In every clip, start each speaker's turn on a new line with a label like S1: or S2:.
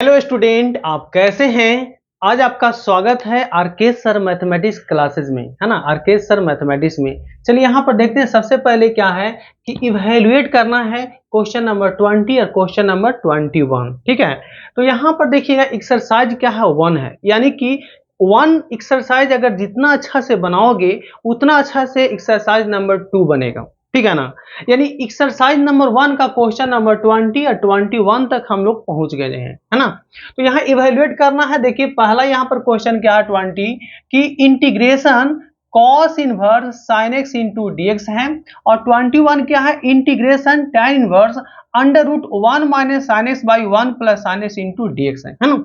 S1: Hello student, आप कैसे हैं। आज आपका स्वागत है आरके सर मैथमेटिक्स क्लासेस में, है ना। आरके सर मैथमेटिक्स में चलिए यहाँ पर देखते हैं। सबसे पहले क्या है कि इवैल्यूएट करना है क्वेश्चन नंबर 20 और क्वेश्चन नंबर 21। ठीक है, तो यहाँ पर देखिएगा एक्सरसाइज क्या है, 1 है, यानी कि 1 एक्सरसाइज अगर जितना अच्छा से बनाओगे उतना अच्छा से एक्सरसाइज नंबर 2 बनेगा। ठीक है ना। यानी एक्सरसाइज नंबर 1 का क्वेश्चन नंबर 20 और 21 तक हम लोग पहुंच गए हैं, है ना। तो यहाँ इवैल्यूएट करना है। देखिए पहला यहाँ पर क्वेश्चन क्या है 20 की integration cos inverse sin x into D है, और 21 क्या है integration tan inverse under root 1 minus sin x by 1 plus sin x into D है ना।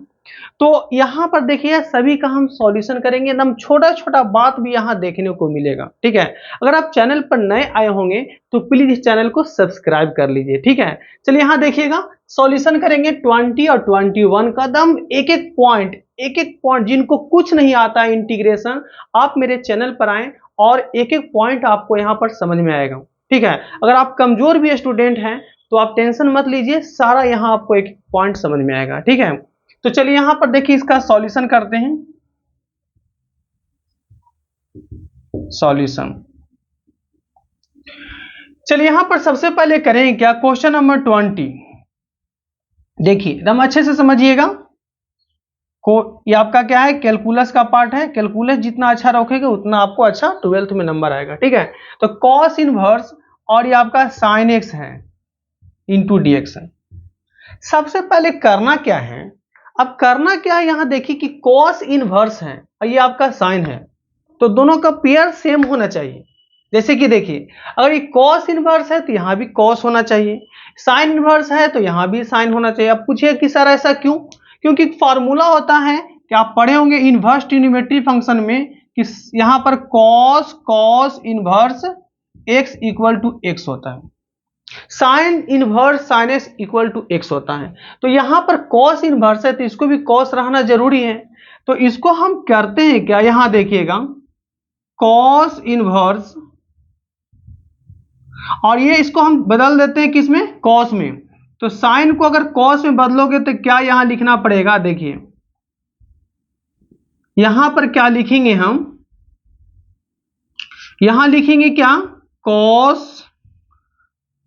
S1: तो यहाँ पर देखिए सभी का हम सॉल्यूशन करेंगे, एकदम छोटा छोटा बात भी यहाँ देखने को मिलेगा। ठीक है, अगर आप चैनल पर नए आए होंगे तो प्लीज इस चैनल को सब्सक्राइब कर लीजिए। ठीक है, चलिए यहाँ देखिएगा सॉल्यूशन करेंगे 20 और 21 का। दम एक एक पॉइंट जिनको कुछ नहीं आता है इंटीग्रेशन, आप मेरे चैनल पर आए और एक एक पॉइंट आपको यहाँ पर समझ में आएगा। ठीक है, अगर आप कमजोर भी स्टूडेंट हैं तो आप टेंशन मत लीजिए, सारा यहाँ आपको एक पॉइंट समझ में आएगा। ठीक है, तो चलिए यहां पर देखिए इसका सॉल्यूशन करते हैं। सॉल्यूशन चलिए यहां पर सबसे पहले करें क्या, क्वेश्चन नंबर 20 देखिए एकदम अच्छे से समझिएगा। ये आपका क्या है, कैलकुलस का पार्ट है। कैलकुलस जितना अच्छा रखोगे उतना आपको अच्छा 12th में नंबर आएगा। ठीक है, तो कॉस इनवर्स और ये आपका साइन एक्स है इंटू डी एक्स है। सबसे पहले करना क्या है, अब करना क्या है, यहां देखिए कि कॉस इनवर्स है और ये आपका साइन है, तो दोनों का पेयर सेम होना चाहिए। जैसे कि देखिए अगर ये कॉस इनवर्स है तो यहां भी कॉस होना चाहिए, साइन इनवर्स है तो यहां भी साइन होना चाहिए। अब पूछिए कि सर ऐसा क्यों, क्योंकि फॉर्मूला होता है कि आप पढ़े होंगे इनवर्स ट्रिग्नोमेट्री फंक्शन में कि यहां पर cos inverse X equal to X होता है, sine inverse sine X equal to X होता है। तो यहां पर कॉस इनवर्स है तो इसको भी कॉस रहना जरूरी है। तो इसको हम करते हैं क्या, यहां देखिएगा कॉस इनवर्स और ये इसको हम बदल देते हैं किसमें, कॉस में। तो साइन को अगर कॉस में बदलोगे तो क्या यहां लिखना पड़ेगा, देखिए यहां पर क्या लिखेंगे हम, यहां लिखेंगे क्या, cos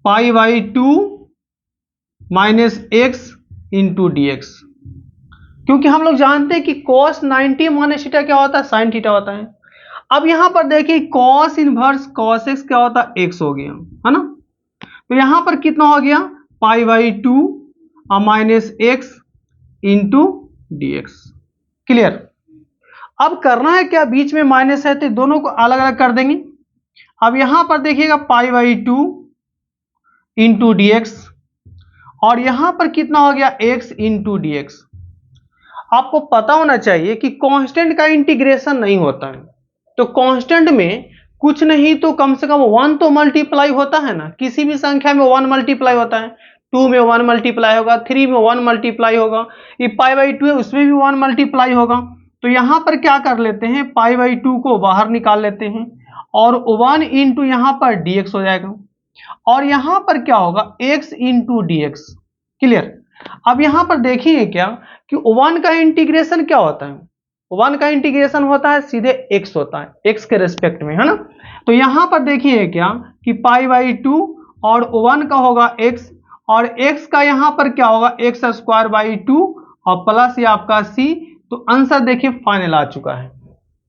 S1: pi by 2 minus x into D x, क्योंकि हम लोग जानते हैं कि cos 90 माइनस थीटा क्या होता है, साइन थीटा होता है। अब यहां पर देखिए cos इनवर्स cos x क्या होता है, x हो गया, है ना। तो यहां पर कितना हो गया, pi by 2 minus x into D x. Clear. अब करना है क्या, बीच में माइनस है तो दोनों को अलग अलग कर देंगे। अब यहां पर देखिएगा pi by 2 into D x, और यहां पर कितना हो गया, x इंटू डी एक्स। आपको पता होना चाहिए कि कांस्टेंट का इंटीग्रेशन नहीं होता है, तो कांस्टेंट में कुछ नहीं तो कम से कम 1 तो मल्टीप्लाई होता है ना, किसी भी संख्या में 1 मल्टीप्लाई होता है। 2 में 1 मल्टीप्लाई होगा, 3 में 1 मल्टीप्लाई होगा, ये पाई बाई 2 है उसमें भी 1 मल्टीप्लाई होगा। तो यहां पर क्या कर लेते हैं, पाई बाई 2 को बाहर निकाल लेते हैं और 1 इंटू यहां पर dx हो जाएगा, और यहां पर क्या होगा, x into D x. Clear. अब यहां पर देखिए क्या कि 1 का इंटीग्रेशन क्या होता है, 1 का इंटीग्रेशन होता है सीधे x होता है, x के रेस्पेक्ट में, है ना। तो यहां पर देखिए क्या कि पाई बाई 2 और 1 का होगा x, और x का यहां पर क्या होगा, एक्स स्क्वायर बाई 2 और प्लस ये आपका c। तो आंसर देखिए फाइनल आ चुका है।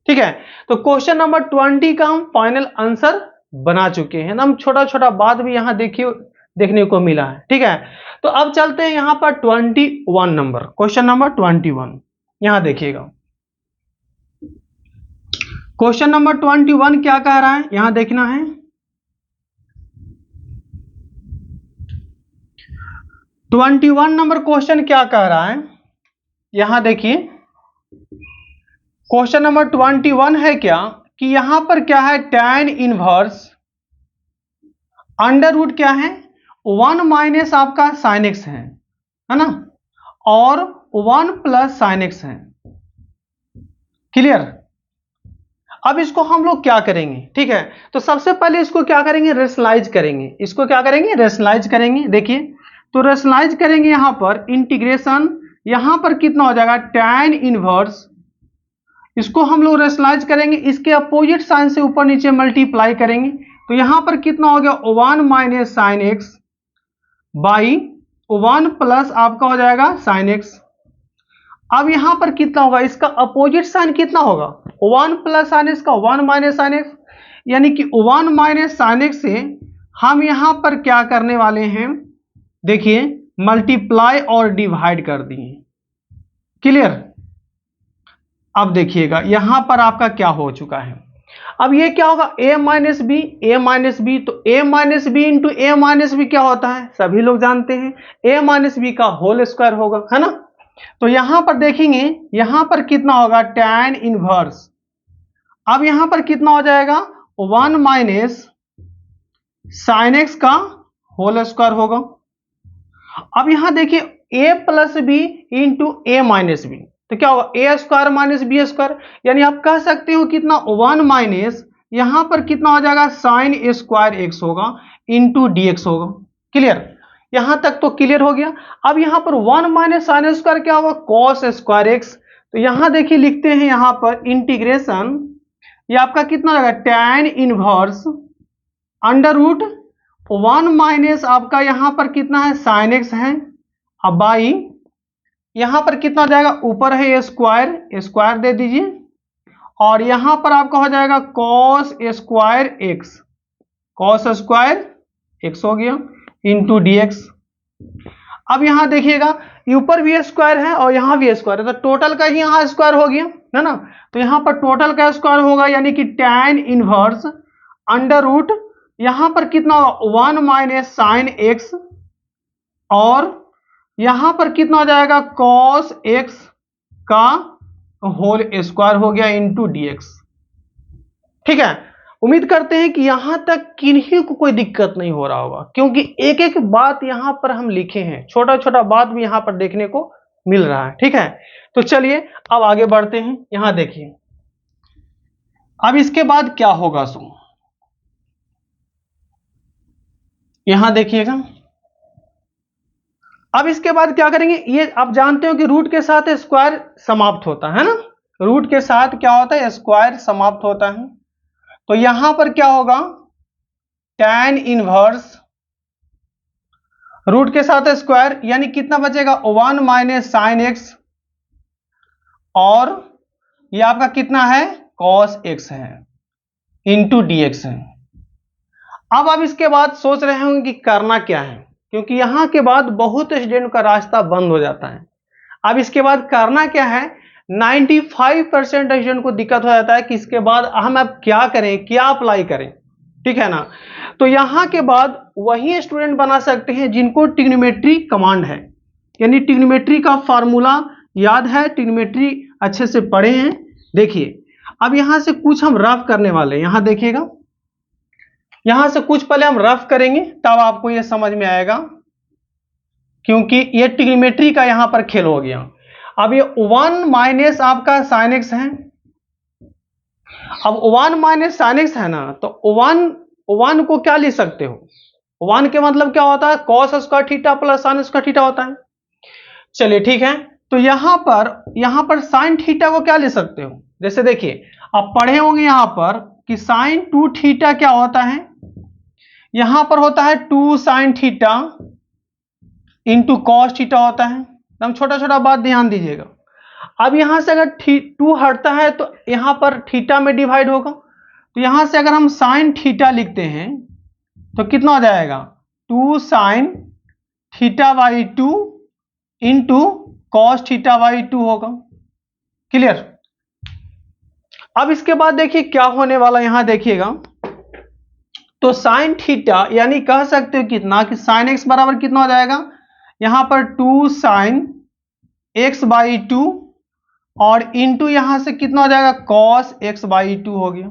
S1: ठीक है, तो क्वेश्चन नंबर 20 का हम फाइनल आंसर बना चुके हैं। हम छोटा छोटा बात भी यहां देखिए देखने को मिला है। ठीक है, तो अब चलते हैं यहां पर 21 नंबर, क्वेश्चन नंबर 21। यहां देखिएगा क्वेश्चन नंबर 21 क्या कह रहा है, यहां देखना है। ट्वेंटी वन नंबर क्वेश्चन क्या कह रहा है, यहां देखिए क्वेश्चन नंबर 21 है क्या कि यहां पर क्या है, tan इनवर्स अंडर रूट क्या है, 1 माइनस आपका साइन एक्स है ना, और 1 प्लस साइन एक्स है। क्लियर। अब इसको हम लोग क्या करेंगे, ठीक है, तो सबसे पहले इसको क्या करेंगे, रेशनलाइज करेंगे। इसको क्या करेंगे, रेशनलाइज करेंगे। देखिए तो रेशनलाइज करेंगे यहां पर इंटीग्रेशन, यहां पर कितना हो जाएगा tan इनवर्स, इसको हम लोग रेशनलाइज करेंगे, इसके अपोजिट साइन से ऊपर नीचे मल्टीप्लाई करेंगे, तो यहां पर कितना हो गया 1 minus sine x by 1 plus आपका हो जाएगा साइन एक्स। अब यहां पर कितना होगा, इसका अपोजिट साइन कितना होगा 1 प्लस साइन एक्स का 1 माइनस साइन एक्स, यानी कि 1 माइनस साइन एक्स से हम यहां पर क्या करने वाले हैं, देखिए मल्टीप्लाई और डिवाइड कर दिए। क्लियर। अब देखिएगा यहां पर आपका क्या हो चुका है, अब ये क्या होगा a minus B, A minus B, तो a minus B into A minus B क्या होता है, सभी लोग जानते हैं a माइनस बी का होल स्क्वायर होगा, है ना। तो यहां पर देखेंगे यहां पर कितना होगा tan इनवर्स, अब यहां पर कितना हो जाएगा 1 माइनस साइन एक्स का होल स्क्वायर होगा। अब यहां देखिए a plus B into A minus B, तो क्या होगा A square minus B square, यानी आप कह सकते हो कितना 1 माइनस यहां पर कितना हो जाएगा साइन स्क्वायर एक्स होगा इंटू डी एक्स होगा। क्लियर, यहां तक तो क्लियर हो गया। अब यहां पर 1 माइनस साइन स्क्वायर क्या होगा कॉस स्क्वायर एक्स, तो यहां देखिए लिखते हैं यहां पर इंटीग्रेशन, ये आपका कितना होगा tan inverse under root 1 minus आपका यहां पर कितना है साइन एक्स है, अब बाई यहां पर कितना हो जाएगा ऊपर है स्क्वायर, स्क्वायर दे दीजिए, और यहां पर आपका हो जाएगा cos square x, cos square x हो गया इंटू डी एक्स। अब यहां देखिएगा ऊपर भी स्क्वायर है और यहां भी स्क्वायर है, तो टोटल का ही यहां स्क्वायर हो गया, है ना। तो यहां पर टोटल का स्क्वायर होगा यानी कि tan इनवर्स अंडर रूट यहां पर कितना होगा 1 माइनस साइन एक्स, और यहां पर कितना हो जाएगा कॉस एक्स का होल स्क्वायर हो गया इंटू डीएक्स। ठीक है, उम्मीद करते हैं कि यहां तक किन्हीं को कोई दिक्कत नहीं हो रहा होगा, क्योंकि एक एक बात यहां पर हम लिखे हैं, छोटा छोटा बात भी यहां पर देखने को मिल रहा है। ठीक है, तो चलिए अब आगे बढ़ते हैं। यहां देखिए अब इसके बाद क्या होगा, सो यहां देखिएगा अब इसके बाद क्या करेंगे, ये आप जानते हो कि रूट के साथ स्क्वायर समाप्त होता है ना, रूट के साथ क्या होता है स्क्वायर समाप्त होता है। तो यहां पर क्या होगा tan इनवर्स रूट के साथ स्क्वायर, यानी कितना बचेगा 1 माइनस साइन एक्स, और ये आपका कितना है कॉस एक्स है इंटू डी एक्स है। अब आप इसके बाद सोच रहे होंगे कि करना क्या है, क्योंकि यहां के बाद बहुत स्टूडेंट का रास्ता बंद हो जाता है। अब इसके बाद करना क्या है, 95% स्टूडेंट को दिक्कत हो जाता है कि इसके बाद हम अब क्या करें, क्या अप्लाई करें। ठीक है ना, तो यहां के बाद वही स्टूडेंट बना सकते हैं जिनको ट्रिग्नोमेट्री कमांड है, यानी ट्रिग्नोमेट्री का फार्मूला याद है, ट्रिग्नोमेट्री अच्छे से पढ़े हैं। देखिए अब यहां से कुछ हम रफ करने वाले हैं, यहां देखिएगा यहां से कुछ पहले हम रफ करेंगे तब आपको यह समझ में आएगा, क्योंकि यह ट्रिग्नोमेट्री का यहां पर खेल हो गया। अब ये 1 माइनस आपका साइन एक्स है, अब 1 माइनस साइन एक्स है ना, तो 1 को क्या लिख सकते हो, 1 के मतलब क्या होता है cos square theta plus sine square theta होता है। चलिए ठीक है, तो यहां पर साइन थीटा को क्या लिख सकते हो, जैसे देखिए आप पढ़े होंगे यहां पर कि साइन 2 थीटा क्या होता है, यहां पर होता है 2 sine theta into cos theta होता है। एकदम छोटा छोटा बात ध्यान दीजिएगा। अब यहां से अगर 2 हटता है तो यहां पर थीटा में डिवाइड होगा, तो यहां से अगर हम साइन थीटा लिखते हैं तो कितना हो जाएगा 2 sine theta by 2 into cos theta by 2 होगा। क्लियर। अब इसके बाद देखिए क्या होने वाला, यहां देखिएगा तो साइन थीटा यानी कह सकते हो कितना कि साइन एक्स बराबर कितना हो जाएगा, यहां पर 2 साइन एक्स बाई 2 और इंटू यहां से कितना हो जाएगा कॉस एक्स बाई 2 हो गया,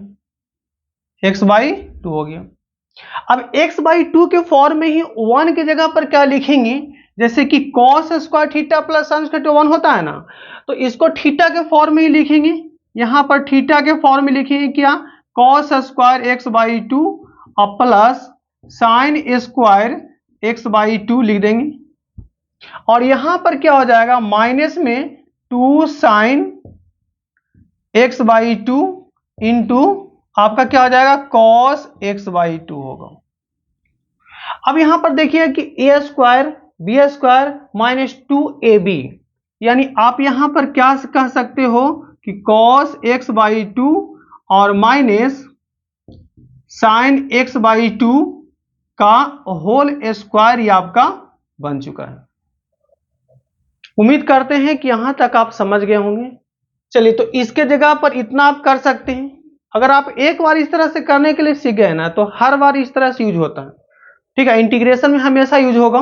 S1: एक्स बाई 2 हो गया। अब एक्स बाई 2 के फॉर्म में ही 1 की जगह पर क्या लिखेंगे, जैसे कि cos square theta plus sine square 1 होता है ना, तो इसको थीटा के फॉर्म में ही लिखेंगे, यहां पर थीटा के फॉर्म में लिखेंगे क्या कॉस स्क्वायर एक्स बाई 2 और plus sign square X by 2 लिख देंगे। और यहां पर क्या हो जाएगा, माइनस में 2 sine x by two into आपका क्या हो जाएगा, कॉस एक्स बाई टू होगा। अब यहां पर देखिए कि A square B square minus 2ab, यानी आप यहां पर क्या कह सकते हो कि कॉस एक्स बाई टू और minus sine x by to का होल स्क्वायर ये आपका बन चुका है। उम्मीद करते हैं कि यहां तक आप समझ गए होंगे। चलिए, तो इसके जगह पर इतना आप कर सकते हैं। अगर आप एक बार इस तरह से करने के लिए सीख गए ना, तो हर बार इस तरह से यूज होता है। ठीक है, इंटीग्रेशन में हमेशा यूज होगा।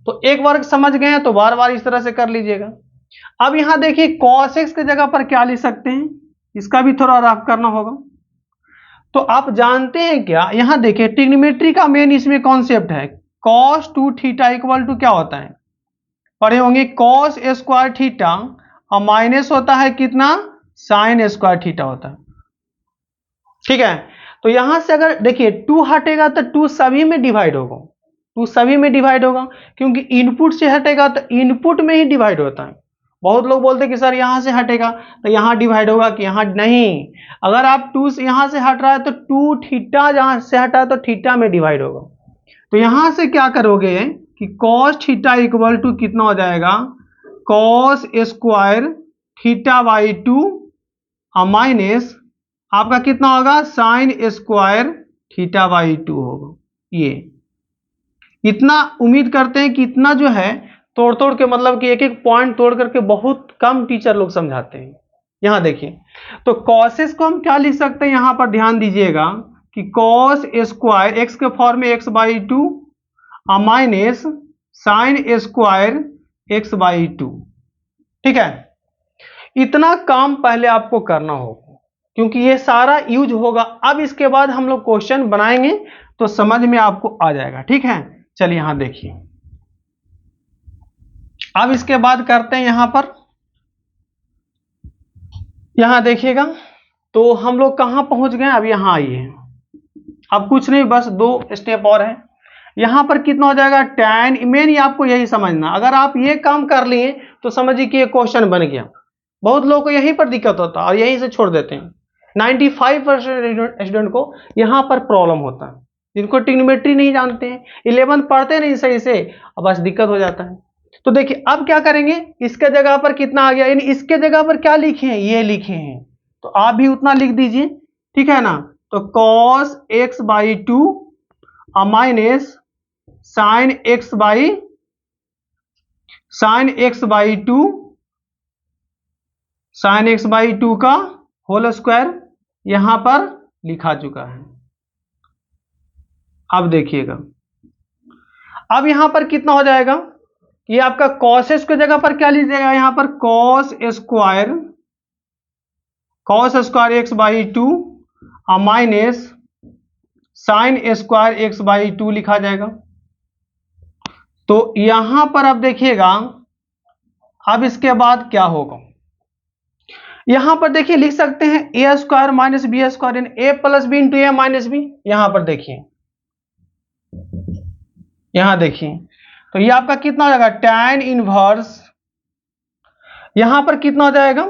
S1: तो एक बार समझ गए हैं तो बार बार इस तरह से कर लीजिएगा। अब यहां देखिए cos x की जगह पर क्या लिख सकते हैं, इसका भी थोड़ा रफ करना होगा। तो आप जानते हैं क्या, यहां देखिए ट्रिग्नोमेट्री का मेन इसमें कॉन्सेप्ट है, cos 2 थीटा इक्वल टू क्या होता है, पढ़े होंगे, cos स्क्वायर थीटा और माइनस होता है कितना, साइन स्क्वायर थीटा होता है। ठीक है, तो यहां से अगर देखिए 2 हटेगा तो 2 सभी में डिवाइड होगा, 2 सभी में डिवाइड होगा, क्योंकि इनपुट से हटेगा तो इनपुट में ही डिवाइड होता है। बहुत लोग बोलते हैं कि सर यहां से हटेगा तो यहां डिवाइड होगा, कि यहां नहीं, अगर आप 2 से यहां से हट रहा है तो 2 थीटा जहां से हटा है तो थीटा में डिवाइड होगा। तो यहां से क्या करोगे कि cos थीटा इक्वल टू कितना हो जाएगा, cos square theta by two और माइनस आपका कितना होगा, sine square theta by two होगा। ये इतना उम्मीद करते हैं कि इतना जो है तोड़ तोड़ के, मतलब कि एक एक पॉइंट तोड़ करके बहुत कम टीचर लोग समझाते हैं। यहां देखिए, तो कॉसेस को हम क्या लिख सकते हैं, यहां पर ध्यान दीजिएगा कि कॉस स्क्वायर एक्स के फॉर्म में एक्स बाई टू और minus sine square X by to. ठीक है, इतना काम पहले आपको करना होगा, क्योंकि ये सारा यूज होगा। अब इसके बाद हम लोग क्वेश्चन बनाएंगे तो समझ में आपको आ जाएगा। ठीक है, चलिए यहां देखिए, अब इसके बाद करते हैं यहां पर, यहां देखिएगा तो हम लोग कहां पहुंच गए, अब यहां आइए। अब कुछ नहीं, बस 2 स्टेप और है। यहां पर कितना हो जाएगा, tan, मेन आपको यही समझना, अगर आप ये काम कर लिए तो समझिए कि ये क्वेश्चन बन गया। बहुत लोगों को यहीं पर दिक्कत होता है और यहीं से छोड़ देते हैं। 95% स्टूडेंट को यहां पर प्रॉब्लम होता है, जिनको ट्रिग्नोमेट्री नहीं जानते हैं, 11 पढ़ते नहीं सही से, अब बस दिक्कत हो जाता है। तो देखिए अब क्या करेंगे, इसके जगह पर कितना आ गया, यानी इसके जगह पर क्या लिखे हैं, ये लिखे हैं, तो आप भी उतना लिख दीजिए। ठीक है ना, तो cos x बाई टू और minus sine x by to का होल स्क्वायर यहां पर लिखा चुका है। अब देखिएगा, अब यहां पर कितना हो जाएगा, ये आपका cos की जगह पर क्या लीजिएगा, यहां पर cos square X by two और minus sine square X by two लिखा जाएगा। तो यहां पर अब देखिएगा, अब इसके बाद क्या होगा, यहां पर देखिए लिख सकते हैं ए square minus B square, A plus B into A minus B. यहां पर देखिए, यहां देखिए, तो ये आपका कितना हो जाएगा, tan इनवर्स, यहां पर कितना हो जाएगा,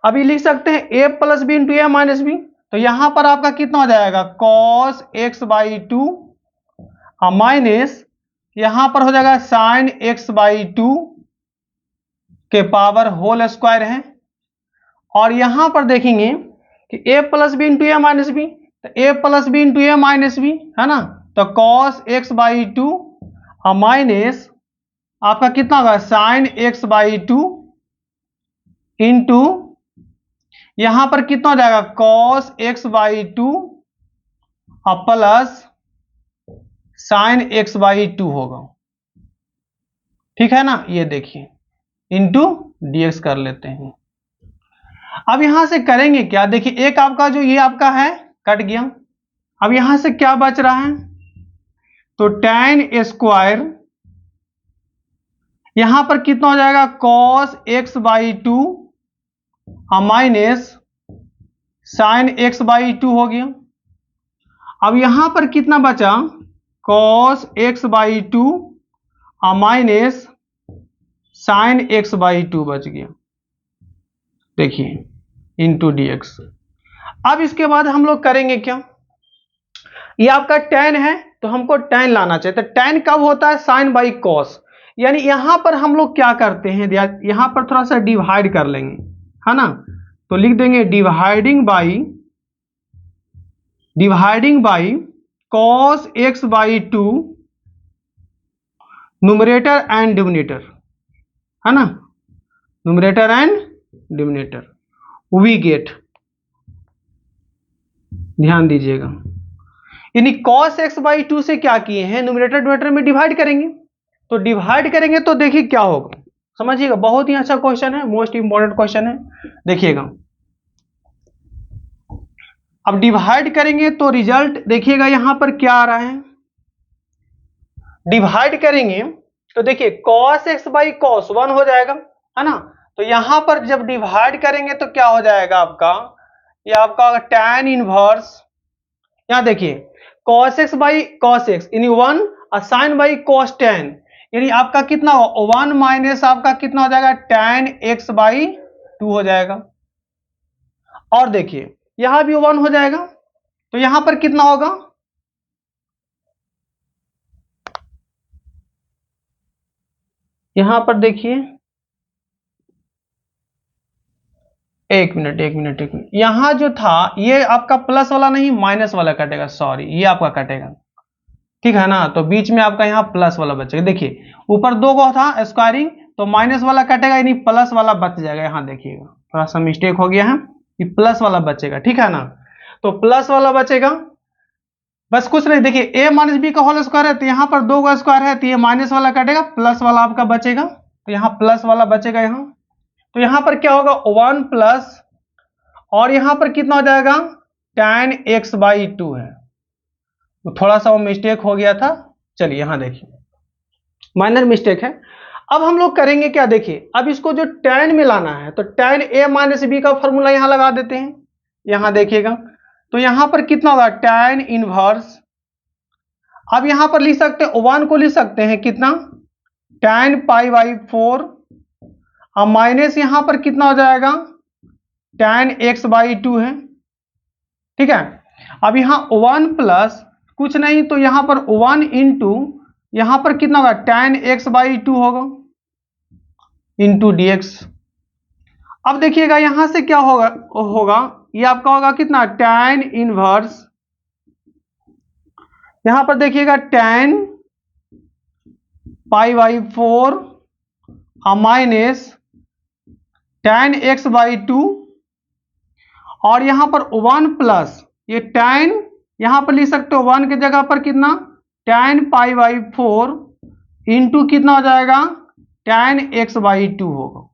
S1: अभी लिख सकते हैं ए plus B into A minus B, तो यहां पर आपका कितना हो जाएगा, cos एक्स बाई टू और माइनस यहां पर हो जाएगा साइन एक्स बाई टू के पावर होल स्क्वायर है। और यहां पर देखेंगे कि ए plus B into A minus B, तो ए plus B into A minus B है ना, तो cos एक्स बाई टू और माइनस आपका कितना होगा, sine x by two into यहां पर कितना हो जाएगा, cos एक्स बाई टू और plus sine x by to होगा। ठीक है ना, ये देखिए इंटू डीएक्स कर लेते हैं। अब यहां से करेंगे क्या, देखिए एक आपका जो ये आपका है कट गया, अब यहां से क्या बच रहा है, तो tan स्क्वायर यहां पर कितना हो जाएगा, cos एक्स बाई टू और minus sine x by to हो गया। अब यहां पर कितना बचा, cos एक्स बाई टू और माइनस साइन एक्स बाई 2 बच गया, देखिए इंटू डी एक्स। अब इसके बाद हम लोग करेंगे क्या, ये आपका tan है तो हमको tan लाना चाहिए, तो tan कब होता है, साइन बाई कॉस। यानी यहां पर हम लोग क्या करते हैं, यहां पर थोड़ा सा डिवाइड कर लेंगे, है ना, तो लिख देंगे dividing by cos X by 2 numerator and denominator, है ना, numerator and denominator, we get, ध्यान दीजिएगा, यानी cos x बाई 2 से क्या किए हैं, न्यूमरेटर डिनोमिनेटर में डिवाइड करेंगे, तो डिवाइड करेंगे तो देखिए क्या होगा, समझिएगा, बहुत ही अच्छा क्वेश्चन है, मोस्ट इंपॉर्टेंट क्वेश्चन है, देखिएगा। अब डिवाइड करेंगे तो रिजल्ट देखिएगा यहां पर क्या आ रहा है, डिवाइड करेंगे तो देखिए cos x बाई cos 1 हो जाएगा, है ना, तो यहां पर जब डिवाइड करेंगे तो क्या हो जाएगा आपका, ये आपका tan इनवर्स, यहां देखिए cos x by cos x यानी 1 और sin बाई cos tan, यानी आपका कितना हो 1 माइनस आपका कितना हो जाएगा tan x बाई 2 हो जाएगा, और देखिए यहां भी 1 हो जाएगा, तो यहां पर कितना होगा, यहां पर देखिए एक मिनट, यहां जो था ये आपका प्लस वाला नहीं माइनस वाला कटेगा, सॉरी ये आपका कटेगा, ठीक है ना, तो बीच में आपका यहाँ प्लस वाला बचेगा, देखिए ऊपर 2 को था स्क्वायरिंग तो माइनस वाला कटेगा, यानी प्लस वाला बच जाएगा, यहाँ देखिएगा थोड़ा सा मिस्टेक हो गया है, ये प्लस वाला बचेगा, ठीक है ना, तो प्लस वाला बचेगा, बस कुछ नहीं, देखिए a माइनस बी का होल स्क्वायर है तो यहाँ पर 2 का स्क्वायर है तो ये माइनस वाला कटेगा, प्लस वाला आपका बचेगा, तो यहाँ प्लस वाला बचेगा, यहाँ तो यहाँ पर क्या होगा 1 प्लस, और यहाँ पर कितना हो जाएगा tan x बाई 2 है, तो थोड़ा सा वो मिस्टेक हो गया था, चलिए यहाँ देखिए माइनर मिस्टेक है। अब हम लोग करेंगे क्या, देखिए अब इसको जो tan में लाना है तो tan a माइनस बी का फॉर्मूला यहाँ लगा देते हैं, यहाँ देखिएगा, तो यहाँ पर कितना होगा tan इनवर्स, अब यहाँ पर लिख सकते हैं 1 को लिख सकते हैं कितना tan पाई बाई 4, अब माइनस यहाँ पर कितना हो जाएगा tan x बाई 2 है, ठीक है, अब यहाँ 1 प्लस कुछ नहीं तो यहाँ पर 1 इंटू यहाँ पर कितना होगा tan x बाई 2 होगा इंटू डी एक्स। अब देखिएगा यहां से क्या होगा ये आपका होगा कितना tan इनवर्स, यहां पर देखिएगा tan pi by 4 minus tan x by 2, और यहां पर 1 प्लस ये tan, यहां पर लिख सकते हो 1 की जगह पर कितना tan पाई बाई 4 इंटू कितना हो जाएगा tan x बाई 2 होगा,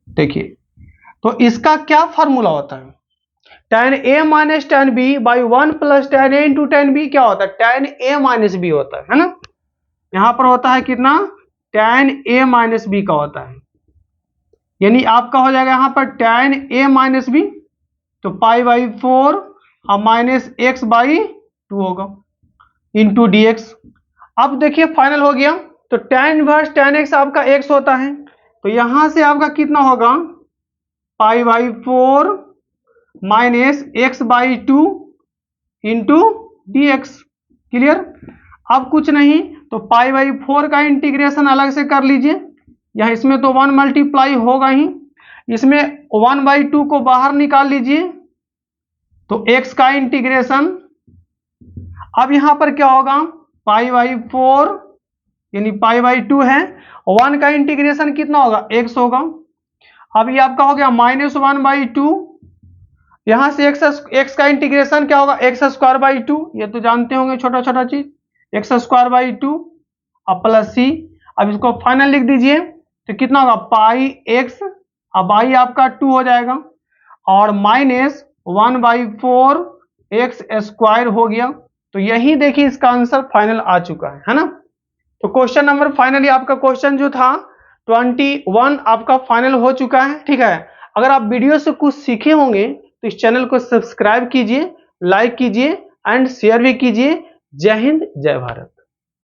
S1: देखिए तो इसका क्या फॉर्मूला होता है, tan a minus tan b by 1 plus tan a into tan b क्या होता है tan a माइनस b होता है ना, यहां पर होता है कितना tan a माइनस b का होता है, यानी आपका हो जाएगा यहां पर tan a माइनस b, तो पाई बाई 4 और माइनस x बाई 2 होगा इंटू डी एक्स। अब देखिए फाइनल हो गया, तो tan इनवर्स tan x आपका x होता है, तो यहां से आपका कितना होगा pi by 4 minus x by 2 into D x, clear. अब कुछ नहीं तो पाई बाई 4 का इंटीग्रेशन अलग से कर लीजिए, यहाँ इसमें तो 1 मल्टीप्लाई होगा ही, इसमें 1 बाई 2 को बाहर निकाल लीजिए तो x का इंटीग्रेशन, अब यहां पर क्या होगा पाई बाई 4 यानी पाई बाई 2 है, 1 का इंटीग्रेशन कितना होगा x होगा, अब ये आपका हो गया माइनस 1 बाई 2, यहां से x का इंटीग्रेशन क्या होगा एक्स स्क्वायर बाई 2, ये तो जानते होंगे छोटा छोटा चीज एक्स स्क्वायर बाई 2 अब प्लस सी, अब इसको फाइनल लिख दीजिए तो कितना होगा पाई एक्स, अब बाई आपका 2 हो जाएगा, और माइनस 1 बाई 4 एक्स स्क्वायर हो गया, तो यही देखिए इसका आंसर फाइनल आ चुका है ना। तो क्वेश्चन नंबर फाइनली आपका क्वेश्चन जो था 21 आपका फाइनल हो चुका है, ठीक है। अगर आप वीडियो से कुछ सीखे होंगे तो इस चैनल को सब्सक्राइब कीजिए, लाइक कीजिए एंड शेयर भी कीजिए। जय हिंद, जय भारत।